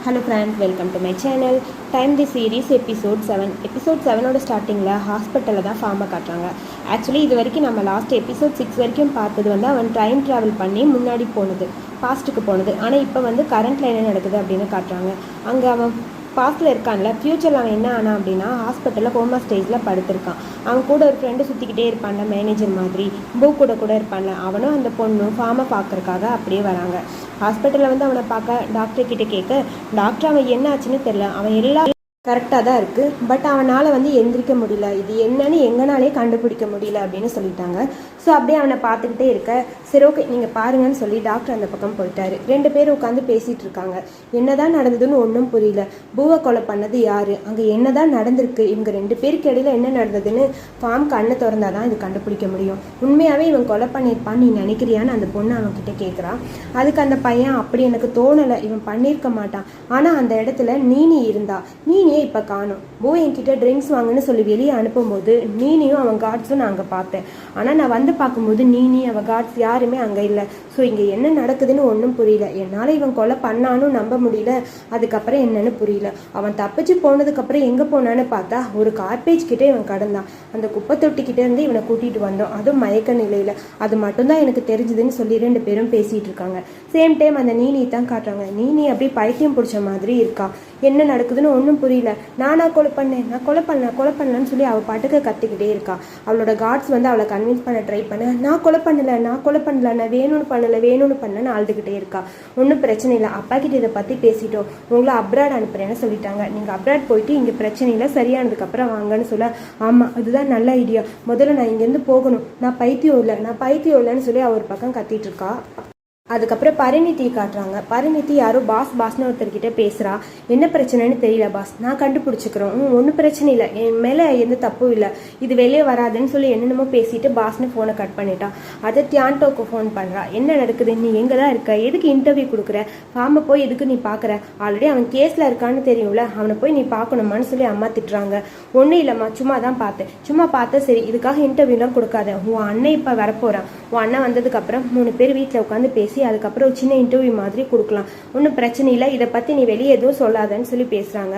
Hello friends, welcome to my channel. Time the series episode 7. Episode 7 ஸ்டார்டிங்கில் ஹாஸ்பிட்டலில் தான் ஃபார்மை காட்டுறாங்க. ஆக்சுவலி இது வரைக்கும் நம்ம லாஸ்ட் எபிசோட் 6 வரைக்கும் பார்த்தது வந்து அவன் டைம் ட்ராவல் பண்ணி முன்னாடி போனது, பாஸ்ட்டுக்கு போனது. ஆனால் இப்போ வந்து கரண்ட்டில் என்ன நடக்குது அப்படின்னு காட்டுறாங்க. அங்கே அவன் பாஸ்ட்டில் இருக்கான்ல, ஃப்யூச்சரில் அவன் என்ன ஆனான் அப்படின்னா ஹாஸ்பிட்டலில் கோமா ஸ்டேஜில் படுத்திருக்கான். அவன் கூட ஒரு ஃப்ரெண்டு சுற்றிக்கிட்டே இருப்பான்ல, மேனேஜர் மாதிரி பூ கூட இருப்பான்ல, அவனும் அந்த பொண்ணும் ஃபார்மை பார்க்கறக்காக அப்படியே வராங்க. ஹாஸ்பிட்டலில் வந்து அவனை பார்க்க டாக்டர் கிட்ட கேட்க, டாக்டர் அவன் என்ன ஆச்சுன்னு தெரில, அவன் எல்லா கரெக்டாக தான் இருக்குது, பட் அவனால் வந்து எந்திரிக்க முடியல, இது என்னன்னு எங்கனாலே கண்டுபிடிக்க முடியல அப்படின்னு சொல்லிட்டாங்க. ஸோ அப்படியே அவனை பார்த்துக்கிட்டே இருக்க, சரி ஓகே நீங்கள் பாருங்கன்னு சொல்லி டாக்டர் அந்த பக்கம் போயிட்டாரு. 2 பேர் உட்காந்து பேசிகிட்டு இருக்காங்க. என்னதான் நடந்ததுன்னு ஒன்றும் புரியல. பூவை கொலை பண்ணது யார், அங்கே என்னதான் நடந்திருக்கு, இவங்க 2 பேருக்கு இடையில என்ன நடந்ததுன்னு ஃபார்ம் கண்ணை திறந்தாதான் இது கண்டுபிடிக்க முடியும். உண்மையாகவே இவன் கொலை பண்ணியிருப்பான்னு நீ நினைக்கிறியான்னு அந்த பொண்ணு அவன்கிட்ட கேட்குறான். அதுக்கு அந்த பையன், அப்படி எனக்கு தோணலை, இவன் பண்ணியிருக்க மாட்டான், ஆனால் அந்த இடத்துல நீனி இருந்தா, நீனியே இப்போ காணும். பூ என்கிட்ட ட்ரிங்க்ஸ் வாங்குன்னு சொல்லி வெளியே அனுப்பும்போது நீனியும் அவன் கார்ட்ஸும் நான் அங்கே பார்த்தேன். ஆனால் நான் வந்து பார்க்கும்போது நீனி அவன் கார்ட்ஸ் யாருமே அங்கே இல்லை. ஸோ இங்கே என்ன நடக்குதுன்னு ஒன்றும் புரியல. என்னால் இவன் கொலை பண்ணானும் நம்ப முடியல, அதுக்கப்புறம் என்னன்னு புரியல. அவன் தப்பிச்சு போனதுக்கப்புறம் எங்கே போனான்னு பார்த்தா ஒரு கார்பேஜ் கிட்டே இவன் கடந்தான். அந்த குப்பை தொட்டிக்கிட்டே இருந்து இவனை கூட்டிகிட்டு வந்தோம், அதுவும் மயக்க நிலையில். அது மட்டும்தான் எனக்கு தெரிஞ்சுதுன்னு சொல்லி 2 பேரும் பேசிகிட்டு இருக்காங்க. சேம் டைம் அந்த நீனி தான் காட்டுறாங்க. நீனி அப்படியே பைத்தியம் பிடிச்ச மாதிரி இருக்கா. என்ன நடக்குதுன்னு ஒன்றும் புரியல. நானா கொலை பண்ணேன், நான் கொலை பண்ணலன்னு சொல்லி அவள் பாட்டுக்கு கத்திக்கிட்டே இருக்கா. அவளோட கார்ட்ஸ் வந்து அவளை கன்வின்ஸ் பண்ண ட்ரை பண்ண, நான் கொலை பண்ணல, நான் வேணும்னு பண்ணலன்னு அழுதுகிட்டே இருக்கா. ஒன்றும் பிரச்சனை இல்லை, அப்பா கிட்ட இதை பற்றி பேசிட்டோம், உங்களை அப்ராட் அனுப்புறேன்னு சொல்லிட்டாங்க. நீங்கள் அப்ராட் போயிட்டு இங்கே பிரச்சனை இல்லை, சரியானதுக்கப்புறம் வாங்கன்னு சொல்ல, ஆமாம் அதுதான் நல்ல ஐடியா, முதல்ல நான் இங்கேருந்து போகணும், நான் பைத்தியம் இல்லைன்னு சொல்லி அவர் பக்கம் கத்திட்டு இருக்கா. அதுக்கப்புறம் பரிணிதியை காட்டுறாங்க. பரிணிதி யாரோ பாஸ்னு ஒருத்தர்கிட்ட பேசுகிறா. என்ன பிரச்சனைன்னு தெரியல பாஸ், நான் கண்டுபிடிச்சிக்கிறோம், ஒன்றும் பிரச்சனை இல்லை, என் மேலே எந்த தப்பும் இல்லை, இது வெளியே வராதுன்னு சொல்லி என்னென்னமோ பேசிட்டு பாஸ்னு ஃபோனை கட் பண்ணிட்டான். அதை தியான்டோக்கு ஃபோன் பண்ணுறா. என்ன நடக்குது, நீ எங்கே தான் இருக்க, எதுக்கு இன்டர்வியூ கொடுக்குற, ஃபார்மை போய் எதுக்கு நீ பார்க்குற, ஆல்ரெடி அவன் கேஸில் இருக்கான்னு தெரியும்ல, அவனை போய் நீ பார்க்கணுமான்னு சொல்லி அம்மா திட்டுறாங்க. ஒன்றும் இல்லைம்மா, சும்மா தான் பார்த்தேன், சரி இதுக்காக இன்டர்வியூலாம் கொடுக்காத, உன் அண்ணன் இப்போ வரப்போகிறான், உன் அண்ணன் வந்ததுக்கப்புறம் 3 பேர் வீட்டில் உட்காந்து பேசி அதுக்கப்புறம் ஒரு சின்ன இன்டர்வியூ மாதிரி கொடுக்கலாம், ஒன்றும் பிரச்சனை இல்லை, இதை பற்றி நீ வெளியே எதுவும் சொல்லாதன்னு சொல்லி பேசுகிறாங்க.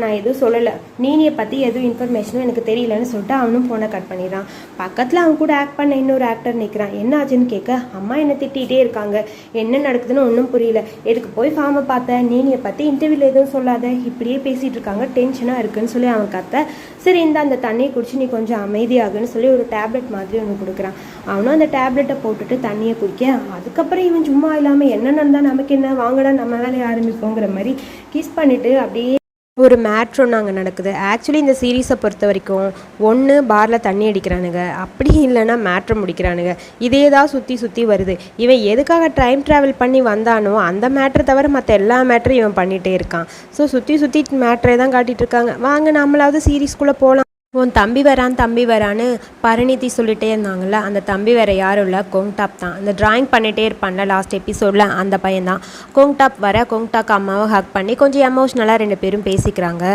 நான் எதுவும் சொல்லலை, நீனியை பற்றி எதுவும் இன்ஃபர்மேஷனும் எனக்கு தெரியலன்னு சொல்லிட்டு அவனும் ஃபோனை கட் பண்ணிடுறான். பக்கத்தில் அவன் கூட ஆக்ட் பண்ண இன்னொரு ஆக்டர் நிற்கிறான். என்ன ஆச்சுன்னு கேட்க, அம்மா என்னை திட்டிகிட்டே இருக்காங்க, என்ன நடக்குதுன்னு ஒன்றும் புரியல, எதுக்கு போய் ஃபார்மை பார்த்தேன், நீனியை பற்றி இன்டர்வியூவில் எதுவும் சொல்லாத, இப்படியே பேசிகிட்டு இருக்காங்க, டென்ஷனாக இருக்குன்னு சொல்லி அவன் கத்த, சரி இந்த அந்த தண்ணியை குடிச்சு நீ கொஞ்சம் அமைதியாகுன்னு சொல்லி ஒரு டேப்லெட் மாதிரி ஒன்று கொடுக்குறான். அவனும் அந்த டேப்லெட்டை போட்டுட்டு தண்ணியை குடிக்க, அதுக்கப்புறம் இவன் சும்மா இல்லாமல் என்ன நடந்தால் நமக்கு என்ன, வாங்கடா நம்ம வேலையை ஆரம்பிப்போங்கிற மாதிரி கிஸ் பண்ணிட்டு அப்படியே ஒரு மேட்ரும் நாங்கள் நடக்குது. ஆக்சுவலி இந்த சீரீஸை பொறுத்த வரைக்கும் ஒன்று பாரில் தண்ணி அடிக்கிறானுங்க, அப்படி இல்லைன்னா மேட்ரு முடிக்கிறானுங்க, இதே தான் சுற்றி வருது. இவன் எதுக்காக டைம் ட்ராவல் பண்ணி வந்தானோ அந்த மேட்ரை தவிர மற்ற எல்லா மேட்ரும் இவன் பண்ணிகிட்டே இருக்கான். ஸோ சுற்றி மேட்ரே தான் காட்டிகிட்டு இருக்காங்க. வாங்க நம்மளாவது சீரீஸ்குள்ளே போகலாம். உன் தம்பி வரான்னு பரிணிதி சொல்லிட்டே இருந்தாங்கல்ல, அந்த தம்பி வேறு யாரும் இல்லை, கோங்டாப் தான். அந்த ட்ராயிங் பண்ணிகிட்டே இருப்பான்ல லாஸ்ட் எபிசோடில், அந்த பையன் தான். கோங்டாக்கு அம்மாவை ஹக் பண்ணி கொஞ்சம் எமோஷ்னலாக 2 பேரும் பேசிக்கிறாங்க.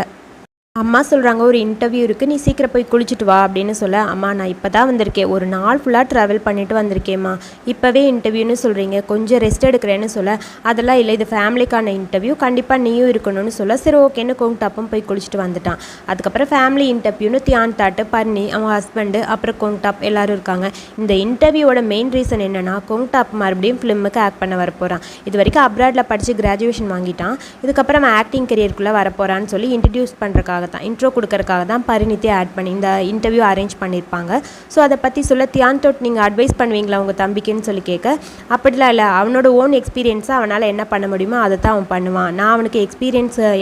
அம்மா சொல்கிறாங்க, ஒரு இன்டர்வியூ இருக்குது, நீ சீக்கிரம் போய் குளிச்சுட்டு வா அப்படின்னு சொல்ல, அம்மா நான் இப்போ தான் வந்திருக்கேன், ஒரு நாள் ஃபுல்லாக ட்ராவல் பண்ணிவிட்டு வந்திருக்கேம்மா, இப்போவே இன்டர்வியூன்னு சொல்கிறீங்க, கொஞ்சம் ரெஸ்ட் எடுக்கிறேன்னு சொல்ல, அதெல்லாம் இல்லை, இது ஃபேமிலிக்கான இன்டர்வியூ, கண்டிப்பாக நீயும் இருக்கணும்னு சொல்ல, சரி ஓகேன்னு கோங்டாப்பும் போய் குளிச்சுட்டு வந்துட்டான். அதுக்கப்புறம் ஃபேமிலி இன்டர்வியூன்னு தியான்டாட்டு, பர்னி, அவன் ஹஸ்பண்டு, அப்புறம் கோங்டாப் எல்லோரும் இருக்காங்க. இந்த இன்டர்வியூவோட மெயின் ரீசன் என்னென்னா, கோங்டாப் மறுபடியும் ஃபிலிமுக்கு ஆக்ட் பண்ண வரப்போகிறான். இது வரைக்கும் அப்ராடில் படித்து கிராஜுவேஷன் வாங்கிட்டான், இதுக்கப்புறம் ஆக்டிங் கரியருக்குள்ளே வரப்போகிறான்னு சொல்லி இன்ட்ரடியூஸ் பண்ணுறக்காக தான், இன்ட்ரோ கொடுக்கறதுக்காக தான் பரிணிதி ஆட் பண்ணி இந்த இன்டர்வியூ அரேஞ்ச் பண்ணியிருப்பாங்க. ஸோ அதை பற்றி சொல்ல, தியான்டோட் நீங்கள் அட்வைஸ் பண்ணுவீங்களா உங்கள் தம்பிக்குன்னு சொல்லி கேட்க, அப்படிலாம் இல்லை, அவனோட ஓன் எக்ஸ்பீரியன்ஸாக அவனால் என்ன பண்ண முடியுமோ அதை தான் அவன் பண்ணுவான், நான் அவனுக்கு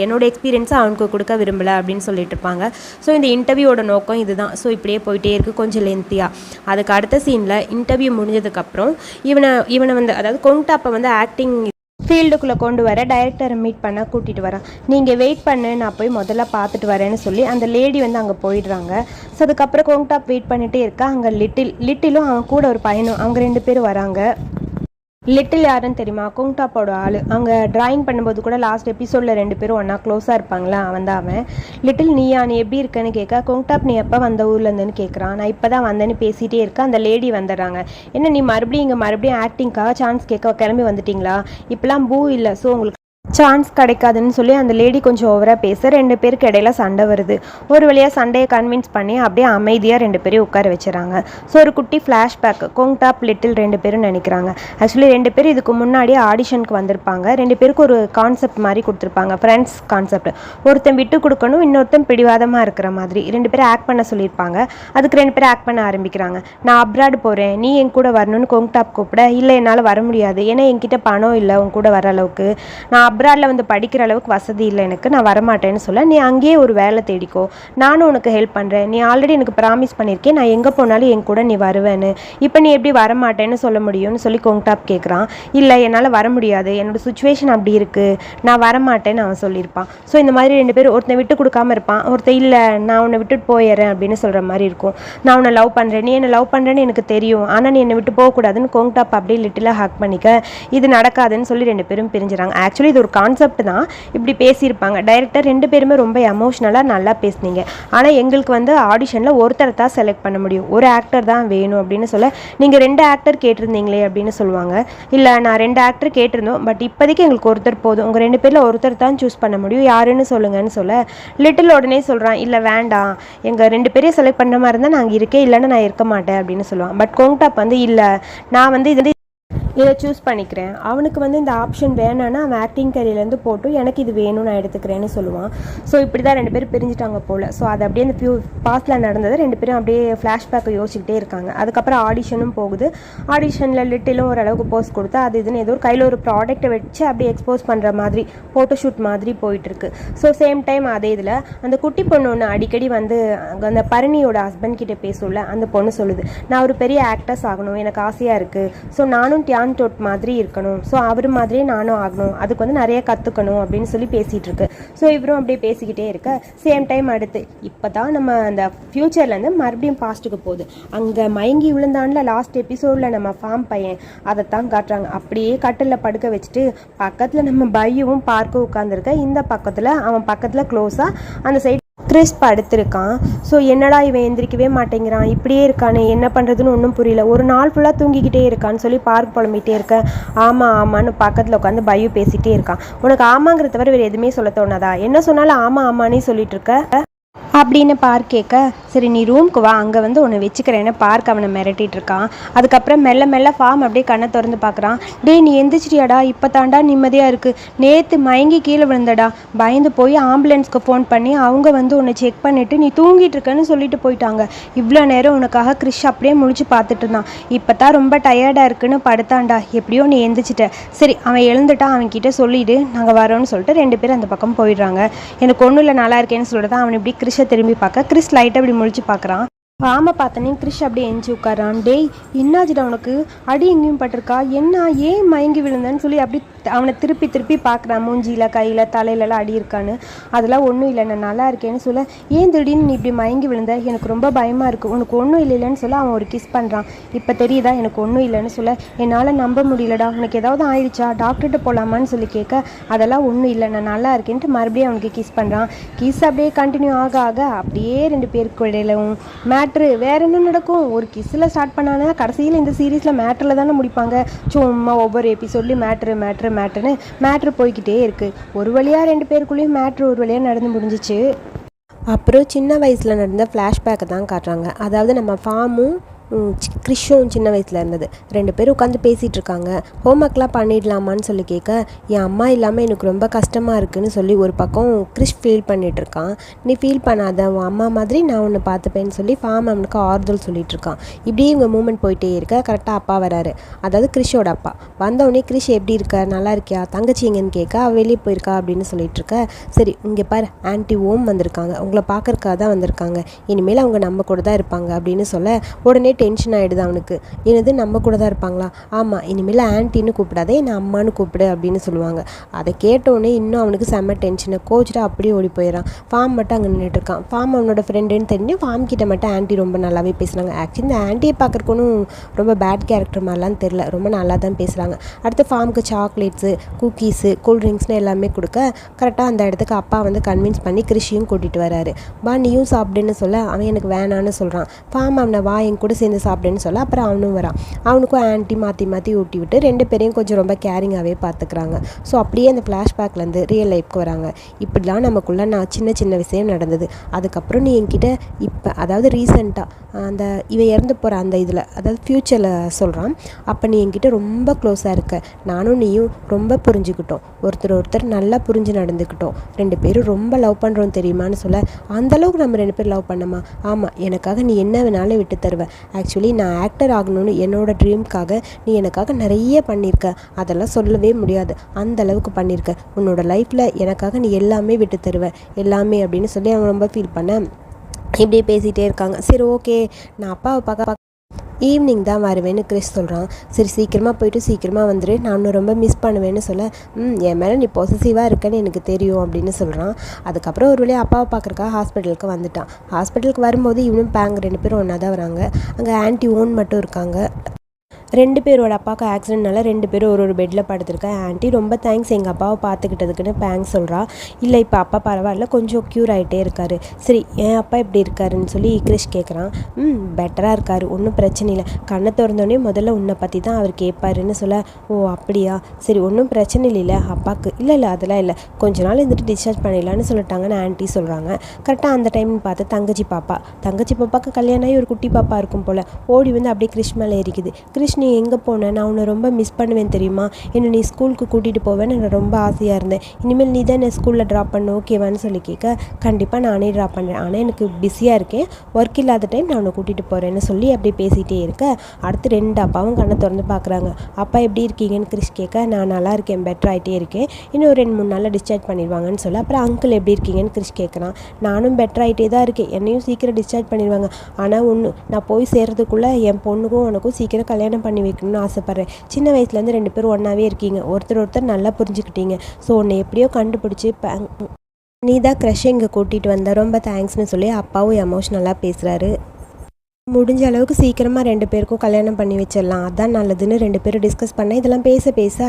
என்னோட எக்ஸ்பீரியன்ஸை அவனுக்கு கொடுக்க விரும்பலை அப்படின்னு சொல்லிட்டு இருப்பாங்க. ஸோ இந்த இன்டர்வியூவோட நோக்கம் இதுதான். ஸோ இப்படியே போயிட்டே இருக்குது கொஞ்சம் லென்த்தியாக. அதுக்கு அடுத்த சீனில் இன்டர்வியூ முடிஞ்சதுக்கப்புறம் இவனை வந்து, அதாவது கோங்டாப்பை வந்து ஆக்டிங் ஃபீல்டுக்குள்ளே கொண்டு வர டைரக்டரை மீட் பண்ண கூட்டிகிட்டு வரான். நீங்கள் வெயிட் பண்ணு, நான் போய் முதல்ல பார்த்துட்டு வரேன்னு சொல்லி அந்த லேடி வந்து அங்கே போயிடுறாங்க. ஸோ அதுக்கப்புறம் கோங்டாப் வெயிட் பண்ணிகிட்டே இருக்கா. அங்கே லிட்டிலும் அவன் கூட ஒரு பையனும், அவங்க 2 பேரும் வராங்க. லிட்டில் யாருன்னு தெரியுமா, கோங்டாப்போட ஆள். அவங்க ட்ராயிங் பண்ணும்போது கூட லாஸ்ட் எபிசோடில் 2 பேரும் ஒன்றா க்ளோஸாக இருப்பாங்களா, அவன் தான் அவன். லிட்டில் நீ எப்படி இருக்கேன்னு கேட்க, கோங்டாப் நீ எப்போ வந்த ஊர்லேருந்துன்னு கேட்குறான். நான் இப்போ தான் வந்தேன்னு பேசிகிட்டே இருக்கேன். அந்த லேடி வந்துடுறாங்க. என்ன நீ மறுபடியும் ஆக்டிங்காக சான்ஸ் கேட்க கிளம்பி வந்துட்டிங்களா, இப்போலாம் பூ இல்லை, ஸோ உங்களுக்கு சான்ஸ் கிடைக்காதுன்னு சொல்லி அந்த லேடி கொஞ்சம் ஓவராக பேச 2 பேருக்கு இடையில சண்டை வருது. ஒரு வழியாக சண்டையை கன்வின்ஸ் பண்ணி அப்படியே அமைதியாக 2 பேரையும் உட்கார வச்சுறாங்க. ஸோ ஒரு குட்டி ஃப்ளாஷ்பேக் கோங்டாப் லிட்டில் 2 பேரும் நினைக்கிறாங்க. ஆக்சுவலி 2 பேர் இதுக்கு முன்னாடியே ஆடிஷனுக்கு வந்திருப்பாங்க. 2 பேருக்கு ஒரு கான்செப்ட் மாதிரி கொடுத்துருப்பாங்க, ஃப்ரெண்ட்ஸ் கான்செப்ட். ஒருத்தன் விட்டு கொடுக்கணும், இன்னொருத்தன் பிடிவாதமாக இருக்கிற மாதிரி 2 பேரும் ஆக்ட் பண்ண சொல்லியிருப்பாங்க. அதுக்கு 2 பேரும் ஆக்ட் பண்ண ஆரம்பிக்கிறாங்க. நான் அப்ராடு போகிறேன், நீ என் கூட வரணும்னு கோங்டாப் கூப்பிட, இல்லை என்னால் வர முடியாது, ஏன்னா என்கிட்ட பணம் இல்லை உன் கூட வர அளவுக்கு, நான் அப்ராடில் வந்து படிக்கிற அளவுக்கு வசதி இல்லை எனக்கு, நான் வரமாட்டேன்னு சொல்ல, நீ அங்கேயே ஒரு வேலை தேடிக்கோ, நானும் உனக்கு ஹெல்ப் பண்ணுறேன், நீ ஆல்ரெடி எனக்கு ப்ராமிஸ் பண்ணியிருக்கேன் நான் எங்கே போனாலும் என் கூட நீ வருவேன்னு, இப்போ நீ எப்படி வரமாட்டேன்னு சொல்ல முடியும்னு சொல்லி கோங்டாப் கேட்குறான். இல்லை என்னால் வர முடியாது, என்னோடய சுச்சுவேஷன் அப்படி இருக்குது, நான் வரமாட்டேன்னு அவன் சொல்லியிருப்பான். ஸோ இந்த மாதிரி 2 பேர் ஒருத்தன் விட்டு கொடுக்காம இருப்பான், ஒருத்தன் இல்லை நான் உன்னை விட்டுட்டு போயிடுறேன் அப்படின்னு சொல்கிற மாதிரி இருக்கும். நான் உன்னை லவ் பண்ணுறேன், நீ என்னை லவ் பண்ணுறேன்னு எனக்கு தெரியும், ஆனால் நீ என்னை விட்டு போகக்கூடாதுன்னு கோங்டாப் அப்படியே லிட்டிலாக ஹக் பண்ணிக்க, இது நடக்காதுன்னு சொல்லி 2 பேரும் பிரிஞ்சுறாங்க. ஆக்சுவலி இது ஒரு கான்செப்ட் தான், இப்படி பேசியிருப்பாங்க. டைரக்டர் 2 பேருமே ரொம்ப எமோஷ்னலாக நல்லா பேசுனீங்க, ஆனால் எங்களுக்கு வந்து ஆடிஷனில் ஒருத்தரை தான் செலக்ட் பண்ண முடியும், ஒரு ஆக்டர் தான் வேணும் அப்படின்னு சொல்ல, நீங்கள் 2 ஆக்டர் கேட்டிருந்தீங்களே அப்படின்னு சொல்லுவாங்க. இல்லை நான் 2 ஆக்டர் கேட்டிருந்தோம், பட் இப்போதைக்கு எங்களுக்கு ஒருத்தர் போதும், உங்கள் 2 பேரில் ஒருத்தர் தான் சூஸ் பண்ண முடியும், யாருன்னு சொல்லுங்கன்னு சொல்ல, லிட்டில் உடனே சொல்கிறான் இல்லை வேண்டாம், எங்கள் 2 பேரையும் செலக்ட் பண்ண மாதிரி இருந்தால் நாங்கள் இருக்கே, இல்லைன்னா நான் இருக்க மாட்டேன் அப்படின்னு சொல்லுவான். பட் கோங்டாப் வந்து இல்லை நான் வந்து இதை சூஸ் பண்ணிக்கிறேன், அவனுக்கு வந்து இந்த ஆப்ஷன் வேணான்னா அவன் ஆக்டிங் கரியர்லேருந்து போட்டு எனக்கு இது வேணும் நான் எடுத்துக்கிறேன்னு சொல்லுவான். ஸோ இப்படி தான் 2 பேரும் பிரிஞ்சுட்டாங்க போல். ஸோ அது அப்படியே இந்த பாஸ்டில் நடந்தது 2 பேரும் அப்படியே ஃப்ளாஷ்பேக்கை யோசிச்சுக்கிட்டே இருக்காங்க. அதுக்கப்புறம் ஆடிஷனும் போகுது. ஆடிஷனில் லிட்டிலும் ஓரளவுக்கு போஸ்ட் கொடுத்து அது இதுன்னு ஏதோ ஒரு கையில் ஒரு ப்ராடக்ட்டை வச்சு அப்படியே எக்ஸ்போஸ் பண்ணுற மாதிரி ஃபோட்டோஷூட் மாதிரி போயிட்டுருக்கு. ஸோ சேம் டைம் அதே இதில் அந்த குட்டி பொண்ணு ஒன்று அடிக்கடி வந்து அந்த பரணியோட ஹஸ்பண்ட் கிட்டே பேசல, அந்த பொண்ணு சொல்லுது நான் ஒரு பெரிய ஆக்டர்ஸ் ஆகணும், எனக்கு ஆசையாக இருக்குது, ஸோ நானும் டோட் மாதிரி இருக்கணும், ஸோ அவர் மாதிரியே நானும் ஆகணும், அதுக்கு வந்து நிறைய கற்றுக்கணும் அப்படின்னு சொல்லி பேசிகிட்டு இருக்கு. ஸோ இவரும் அப்படியே பேசிக்கிட்டே இருக்க சேம் டைம் அடுத்து இப்போ தான் நம்ம அந்த ஃப்யூச்சர்லேருந்து மறுபடியும் பாஸ்ட்டுக்கு போகுது. அங்கே மயங்கி விழுந்தான்ல லாஸ்ட் எபிசோடில் நம்ம ஃபார்ம் பையன், அதைத்தான் காட்டுறாங்க. அப்படியே கட்டில் படுக்க வச்சுட்டு பக்கத்தில் நம்ம பையும் பார்க்க உட்காந்துருக்க, இந்த பக்கத்தில் அவன் பக்கத்தில் க்ளோஸாக அந்த சைடு கிறிஸ் படுத்திருக்கான். ஸோ என்னடா இவன் எந்திரிக்கவே மாட்டேங்கிறான், இப்படியே இருக்கானே என்ன பண்ணுறதுன்னு ஒன்றும் புரியல, ஒரு நாள் ஃபுல்லாக தூங்கிக்கிட்டே இருக்கான்னு சொல்லி பார்க் புலம்பிகிட்டே இருக்கேன். ஆமாம் ஆமான்னு பக்கத்தில் உட்காந்து பயு பேசிகிட்டே இருக்கான். உனக்கு ஆமாங்கிறத தவிர வேறு எதுவுமே சொல்ல தோணாதா, என்ன சொன்னாலும் ஆமாம் ஆமானே சொல்லிட்டு இருக்க அப்படின்னு பார்க் கேட்க, சரி நீ ரூம்க்கு வா, அங்கே வந்து ஒன்று வச்சுக்கிறேன்னு பார்க் அவனை மிரட்டிட்டு இருக்கான். அதுக்கப்புறம் மெல்ல மெல்ல ஃபார்ம் அப்படியே கண்ணை திறந்து பார்க்குறான். டே நீ எந்திரிச்சிட்டியாடா, இப்போ தாண்டா நிம்மதியாக இருக்குது, நேற்று மயங்கி கீழே விழுந்தடா, பயந்து போய் ஆம்புலன்ஸ்க்கு ஃபோன் பண்ணி அவங்க வந்து உன்னை செக் பண்ணிவிட்டு நீ தூங்கிட்டு இருக்கன்னு சொல்லிட்டு போயிட்டாங்க, இவ்வளோ நேரம் உனக்காக கிறிஷ் அப்படியே முழிச்சு பார்த்துட்டு இருந்தான், இப்போ தான் ரொம்ப டயர்டாக இருக்குன்னு படுத்தாண்டா, எப்படியோ நீ எந்திரிச்சிட்ட, சரி அவன் எழுந்துட்டான் அவன்கிட்ட சொல்லிவிடு நாங்கள் வரோன்னு சொல்லிட்டு 2 பேரும் அந்த பக்கம் போயிடுறாங்க. எனக்கு ஒன்றும் இல்லை நல்லா இருக்கேன்னு சொல்லிட்டு தான் அவன் இப்படி கிறிஷை திரும்பி பார்க்க, கிறிஸ் லைட்டாக இப்படி முழிச்சு பார்க்குறான். ஆமாம் பார்த்தனே கிறிஷ் அப்படியே எஞ்சி உட்காரான். டேய் என்னாச்சுடா உனக்கு, அடி எங்கேயும் பட்டிருக்கா, என்ன ஏன் மயங்கி விழுந்தேன்னு சொல்லி அப்படி அவனை திருப்பி திருப்பி பார்க்குறான். மூஞ்சியில் கையில் தலையிலலாம் அடி இருக்கான்னு. அதெல்லாம் ஒன்றும் இல்லை நான் நல்லா இருக்கேன்னு சொல்ல, ஏன் திடீர்னு நீ இப்படி மயங்கி விழுந்த, எனக்கு ரொம்ப பயமாக இருக்குது, உனக்கு ஒன்றும் இல்லைன்னு சொல்ல அவன் ஒரு கிஸ் பண்ணுறான். இப்போ தெரியுதா எனக்கு ஒன்றும் இல்லைன்னு சொல்ல, என்னால் நம்ப முடியலடா, உனக்கு ஏதாவது ஆயிடுச்சா டாக்டர்கிட்ட போகலாமான்னு சொல்லி கேட்க, அதெல்லாம் ஒன்றும் இல்லை நான் நல்லா இருக்கேன்ட்டு மறுபடியும் அவனுக்கு கிஸ் பண்ணுறான். கிஸ் அப்படியே கண்டினியூ ஆக ஆக அப்படியே 2 பேருக்கு இடையிலும் வேற என்ன நடக்கும், ஒரு கிஸ்ஸில் ஸ்டார்ட் பண்ணானா கடைசியில் இந்த சீரீஸில் மேட்டரில் தானே முடிப்பாங்க. சும்மா ஒவ்வொரு எபிசோட்லேயும் மேட்ரு போய்கிட்டே இருக்குது. ஒரு வழியாக 2 பேருக்குள்ளேயும் மேட்ரு ஒரு வழியாக நடந்து முடிஞ்சிச்சு. அப்புறம் சின்ன வயசில் நடந்த ஃப்ளாஷ்பேக்கை தான் காட்டுறாங்க. அதாவது நம்ம ஃபார்மும் கிறிஷும் சின்ன வயசில் இருந்தது 2 பேரும் உட்காந்து பேசிகிட்டு இருக்காங்க. ஹோம்ஒர்க்லாம் பண்ணிடலாமான்னு சொல்லி கேட்க, என் அம்மா இல்லாமல் எனக்கு ரொம்ப கஷ்டமாக இருக்குதுன்னு சொல்லி ஒரு பக்கம் கிறிஷ் ஃபீல் பண்ணிகிட்டு இருக்கான். நீ ஃபீல் பண்ணாத, உன் அம்மா மாதிரி நான் ஒன்று பார்த்துப்பேன்னு சொல்லி ஃபார்ம் அவனுக்கு ஆறுதல் சொல்லிட்டு இருக்கான். இப்படியே இவங்க மூமெண்ட் போயிட்டே இருக்க கரெக்டாக அப்பா வராரு, அதாவது கிறிஷோட அப்பா. வந்தவுடனே கிறிஷ் எப்படி இருக்க, நல்லா இருக்கியா, தங்கச்சி எங்கன்னு கேட்க, அவள் வெளியே போயிருக்கா அப்படின்னு சொல்லிட்டு இருக்க. சரி இங்கே பாரு ஆன்ட்டி ஓம் வந்திருக்காங்க, உங்களை பார்க்கறக்காக தான் வந்திருக்காங்க, இனிமேல் அவங்க நம்ம கூட தான் இருப்பாங்க அப்படின்னு சொல்ல உடனே டென்ஷன் ஆகிடுது அவனுக்கு. என்னது நம்ம கூட தான் இருப்பாங்களா, ஆமாம் இனிமேல் ஆன்ட்டின்னு கூப்பிடாதே என்னை அம்மானு கூப்பிடு அப்படின்னு சொல்லுவாங்க. அதை கேட்டோடனே இன்னும் அவனுக்கு செம்ம டென்ஷனை கோச்சிட்டு அப்படியே ஓடி போயிடறான். ஃபார்ம் மட்டும் அங்கே நின்றுட்டு இருக்கான். ஃபார்ம் அவனோட ஃப்ரெண்டுன்னு தெரிஞ்சு ஃபார்ம் கிட்ட மட்டும் ஆன்ட்டி ரொம்ப நல்லாவே பேசுகிறாங்க. ஆக்சுவலி இந்த ஆன்ட்டியை பார்க்குறக்கொன்னும் ரொம்ப பேட் கேரக்டர் மாதிரிலாம் தெரில, ரொம்ப நல்லா தான் பேசுகிறாங்க. அடுத்து ஃபார்முக்கு சாக்லேட்ஸு குக்கீஸு கூல்ட்ரிங்க்ஸ்னு எல்லாமே கொடுக்க கரெக்டாக அந்த இடத்துக்கு அப்பா வந்து கன்வின்ஸ் பண்ணி கிறிஷையும் கூட்டிகிட்டு வராரு. பா நீயும் சாப்பிடுன்னு சொல்ல அவன் எனக்கு வேணான்னு சொல்கிறான். ஃபார்ம் அவனை வா என் கூட சேர்ந்து சேர்ந்து சாப்பிடுன்னு சொல்ல அப்புறம் அவனும் வரான். அவனுக்கும் ஆன்ட்டி மாற்றி மாற்றி ஊட்டி விட்டு 2 பேரையும் கொஞ்சம் ரொம்ப கேரிங்காகவே பார்த்துக்கிறாங்க. ஸோ அப்படியே அந்த ஃப்ளாஷ்பேக்லேருந்து ரியல் லைஃப்க்கு வராங்க. இப்படிலாம் நமக்குள்ளே நான் சின்ன சின்ன விஷயம் நடந்தது. அதுக்கப்புறம் நீ என்கிட்ட இப்போ அதாவது ரீசெண்டாக அந்த இறந்து போகிற அந்த இதில் அதாவது ஃப்யூச்சரில் சொல்கிறான். அப்போ நீ என்கிட்ட ரொம்ப க்ளோஸாக இருக்க, நானும் நீயும் ரொம்ப புரிஞ்சுக்கிட்டோம், ஒருத்தர் நல்லா புரிஞ்சு நடந்துக்கிட்டோம், 2 பேரும் ரொம்ப லவ் பண்ணுறோம் தெரியுமான்னு சொல்ல, அந்தளவுக்கு நம்ம 2 பேரும் லவ் பண்ணோமா? ஆமாம், எனக்காக நீ என்ன வேணாலும் விட்டு தருவேன். ஆக்சுவலி நான் ஆக்டர் ஆகணும்னு என்னோடய ட்ரீம்க்காக நீ எனக்காக நிறைய பண்ணியிருக்க, அதெல்லாம் சொல்லவே முடியாது, அந்த அளவுக்கு பண்ணியிருக்க. உன்னோட லைஃப்பில் எனக்காக நீ எல்லாமே விட்டு தருவ, எல்லாமே அப்படின்னு சொல்லி அவங்க ரொம்ப ஃபீல் பண்ண இப்படியே பேசிகிட்டே இருக்காங்க. சரி ஓகே, நான் அப்பாவை பார்க்க ஈவினிங் தான் வருவேன்னு கிறிஸ் சொல்கிறான். சரி சீக்கிரமாக போயிட்டு சீக்கிரமாக வந்துடு, நான் இன்னும் ரொம்ப மிஸ் பண்ணுவேன்னு சொல்ல, என் மேலே நீ பொசசிவாக இருக்கேன்னு எனக்கு தெரியும் அப்படின்னு சொல்கிறான். அதுக்கப்புறம் ஒரு வழியாக அப்பாவை பார்க்குறக்காக ஹாஸ்பிட்டலுக்கு வந்துட்டான். ஹாஸ்பிட்டலுக்கு வரும்போது இவனும் பேங்க் 2 பேரும் ஒன்றா தான் வராங்க. அங்கே ஆன்ட்டி ஓன் மட்டும் இருக்காங்க. 2 பேரோட அப்பாவுக்கு ஆக்சிடென்ட்னால 2 பேரும் ஒரு பெட்டில் படுத்திருக்கேன். ஆன்ட்டி ரொம்ப தேங்க்ஸ் எங்கள் அப்பாவை பார்த்துக்கிட்டதுக்குன்னு பேங்க் சொல்கிறா. இல்லை இப்போ அப்பா பரவாயில்ல, கொஞ்சம் க்யூர் ஆகிட்டே இருக்காரு. சரி என் அப்பா எப்படி இருக்காருன்னு சொல்லி கிறிஷ் கேட்குறான். பெட்டராக இருக்காரு, ஒன்றும் பிரச்சனை இல்லை. கண்ணை திறந்தோடனே முதல்ல உன்னை பற்றி தான் அவர் கேட்பாருன்னு சொல்ல, ஓ அப்படியா, சரி ஒன்றும் பிரச்சனை இல்லை அப்பாவுக்கு. இல்லை அதெல்லாம் இல்லை, கொஞ்ச நாள் இருந்துட்டு டிஸ்சார்ஜ் பண்ணிடலான்னு சொல்லிட்டாங்கன்னு ஆன்ட்டி சொல்கிறாங்க. கரெக்டாக அந்த டைம்னு பார்த்து தங்கச்சி பாப்பாவுக்கு கல்யாணம் ஆகி ஒரு குட்டி பாப்பா இருக்கும் போல் ஓடி வந்து அப்படியே கிறிஷ் மேலே ஏறிக்குது. கிறிஷ் நீ எங்கே போனேன், நான் உன்னை ரொம்ப மிஸ் பண்ணுவேன் தெரியுமா, என்னை நீ ஸ்கூலுக்கு கூட்டிகிட்டு போவேன்னு எனக்கு ரொம்ப ஆசையாக இருந்தேன், இனிமேல் நீ தான் என்னை ஸ்கூலில் ட்ராப் பண்ண ஓகேவான்னு சொல்லி கேட்க, கண்டிப்பாக நானே ட்ராப் பண்ணுறேன், ஆனால் எனக்கு பிஸியாக இருக்கேன், ஒர்க் இல்லாத டைம் நான் உன்னை கூட்டிகிட்டு போகிறேன்னு சொல்லி அப்படி பேசிகிட்டே இருக்க, அடுத்து 2 அப்பாவும் கண்ணை திறந்து பார்க்குறாங்க. அப்பா எப்படி இருக்கீங்கன்னு கிறிஷ் கேட்க, நான் நல்லா இருக்கேன், பெட்டர் ஆகிட்டே இருக்கேன், இன்னும் 2-3 நாளில் டிஸ்சார்ஜ் பண்ணிடுவாங்கன்னு சொல்ல, அப்புறம் அங்கிள் எப்படி இருக்கீங்கன்னு கிறிஷ் கேட்குறான். நானும் பெட்டர் ஆகிட்டே தான் இருக்கேன், என்னையும் சீக்கிரம் டிஸ்சார்ஜ் பண்ணிடுவாங்க, ஆனால் ஒன்று நான் போய் சேர்றதுக்குள்ளே என் பொண்ணுக்கும் உனக்கும் சீக்கிரம் கல்யாணம் பண்ணி வைக்கணும்னு ஆசைப்பட்றேன். சின்ன வயசுலேருந்து 2 பேரும் ஒன்றாவே இருக்கீங்க, ஒருத்தர் நல்லா புரிஞ்சுக்கிட்டீங்க, ஸோ உன்னை எப்படியோ கண்டுபிடிச்சி நீ தான் க்ரஷ் இங்கே கூட்டிகிட்டு வந்த, ரொம்ப தேங்க்ஸ்னு சொல்லி அப்பாவும் எமோஷ்னலாக பேசுகிறாரு. முடிஞ்ச அளவுக்கு சீக்கிரமாக 2 பேருக்கும் கல்யாணம் பண்ணி வச்சிடலாம், அதான் நல்லதுன்னு 2 பேரும் டிஸ்கஸ் பண்ண, இதெல்லாம் பேச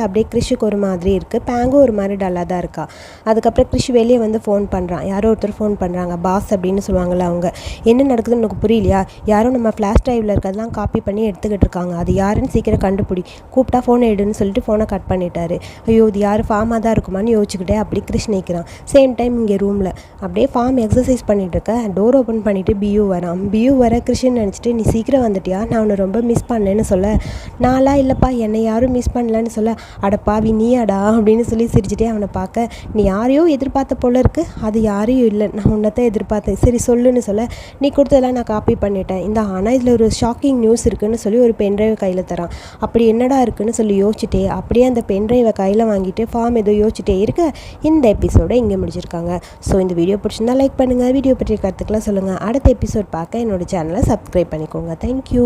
அப்படியே கிறிஷுக்கு ஒரு மாதிரி இருக்குது, பேங்கும் ஒரு மாதிரி டல்லாக தான் இருக்கா. அதுக்கப்புறம் கிறிஷ் வெளியே வந்து ஃபோன் பண்ணுறான். யாரோ ஒருத்தர் ஃபோன் பண்ணுறாங்க, பாஸ் அப்படின்னு சொல்லுவாங்கள்ல அவங்க. என்ன நடக்குதுன்னு எனக்கு புரியலையா, யாரும் நம்ம ஃப்ளாஷ் ட்ரைவில் இருக்கிறதெல்லாம் காப்பி பண்ணி எடுத்துக்கிட்டு இருக்காங்க, அது யாருன்னு சீக்கிரம் கண்டுபிடி, கூப்பிட்டா ஃபோனை எடுன்னு சொல்லிட்டு ஃபோனை கட் பண்ணிட்டாரு. ஐயோ இது யார் ஃபார்மாக தான் இருக்குமான்னு யோசிச்சுக்கிட்டே அப்படி கிறிஷ் நிற்கிறான். சேம் டைம் இங்கே ரூமில் அப்படியே ஃபார்ம் எக்ஸசைஸ் பண்ணிகிட்டு இருக்க, டோர் ஓப்பன் பண்ணிவிட்டு பியூ வர கிறிஷ்னு நினச்சிட்டு, நீ சீக்கிரம் வந்துட்டியா, நான் உன்னை ரொம்ப மிஸ் பண்ணேன்னு சொல்ல, நான்லாம் இல்லைப்பா என்னை யாரும் மிஸ் பண்ணலன்னு சொல்ல, அடப்பாவி நீயாடா அப்படின்னு சொல்லி சிரிச்சிட்டே அவனை பார்க்க, நீ யாரையோ எதிர்பார்த்த போல இருக்குது, அது யாரையும் இல்லை, நான் உன்னைத்தான் எதிர்பார்த்தேன், சரி சொல்லுன்னு சொல்ல, நீ கொடுத்ததெல்லாம் நான் காப்பி பண்ணிட்டேன், இந்த ஆனால் இதில் ஒரு ஷாக்கிங் நியூஸ் இருக்குன்னு சொல்லி ஒரு பென்ட்ரைவை கையில் தரான். அப்படி என்னடா இருக்குன்னு சொல்லி யோசிச்சுட்டே அப்படியே அந்த பென்ட்ரைவை கையில் வாங்கிட்டு ஃபார்ம் ஏதோ யோசிச்சுட்டே இருக்க, இந்த எபிசோடை இங்கே முடிச்சிருக்காங்க. ஸோ இந்த வீடியோ பிடிச்சிருந்தா லைக் பண்ணுங்கள், வீடியோ பற்றிய கருத்துக்கெல்லாம் சொல்லுங்கள். அடுத்த எபிசோட் பார்க்க என்னோட சேனலை சப்ஸ்கிரைப் பண்ணிக்கோங்க. தேங்க்யூ.